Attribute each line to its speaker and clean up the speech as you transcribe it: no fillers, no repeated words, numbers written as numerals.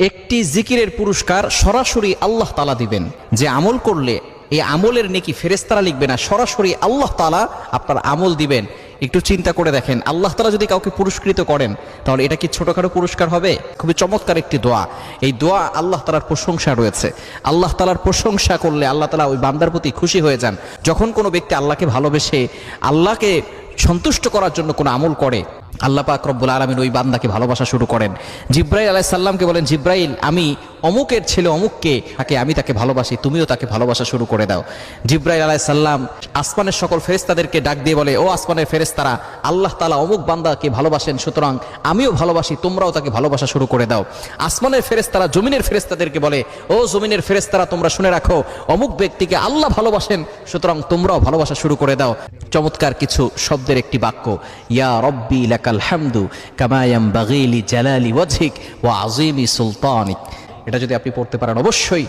Speaker 1: একটি জিকিরের পুরস্কার সরাসরি আল্লাহ তাআলা দিবেন। যে আমল করলে এই আমলের নেকি ফেরেশতারা লিখবে না, সরাসরি আল্লাহ তাআলা আপনার আমল দিবেন। একটু চিন্তা করে দেখেন, আল্লাহ তাআলা যদি কাউকে পুরস্কৃত করেন তাহলে এটা কি ছোটখাটো পুরস্কার হবে? খুবই চমৎকার একটি দোয়া। এই দোয়া আল্লাহ তাআলার প্রশংসা রয়েছে। আল্লাহ তাআলার প্রশংসা করলে আল্লাহ তাআলা ওই বান্দার প্রতি খুশি হয়ে যান। যখন কোনো ব্যক্তি আল্লাহকে ভালোবেসে আল্লাহকে সন্তুষ্ট করার জন্য কোনো আমল করে, আল্লাহ পাক রব্বুল আলামিন ওই বান্দাকে ভালোবাসা শুরু করেন। জিব্রাইল আলাইহিস সালামকে বলেন, জিব্রাইল আমি অমুকের ছেলে অমুককে আমি তাকে ভালোবাসি, তুমিও তাকে ভালোবাসা শুরু করে দাও। জিব্রাইল আলাইহিস সালাম আসমানের সকল ফেরেশতাদেরকে ডাক দিয়ে বলে, ও আসমানের ফেরেশতারা, আল্লাহ তাআলা অমুক বান্দাকে ভালোবাসেন, সুতরাং আমিও ভালোবাসি, তোমরাও তাকে ভালোবাসা শুরু করে দাও। আসমানের ফেরেশতারা জমিনের ফেরেশতাদেরকে বলে, ও জমিনের ফেরেশতারা, তোমরা শুনে রাখো, অমুক ব্যক্তিকে আল্লাহ ভালোবাসেন, সুতরাং তোমরাও ভালোবাসা শুরু করে দাও। চমৎকার কিছু শব্দের একটি বাক্য, ইয়া রব্বি লাকাল হামদু কামা ইয়ানবাগি লি জালালি ওয়াজহিক ওয়া আযীমি সুলতানিক। এটা যদি আপনি পড়তে পারেন অবশ্যই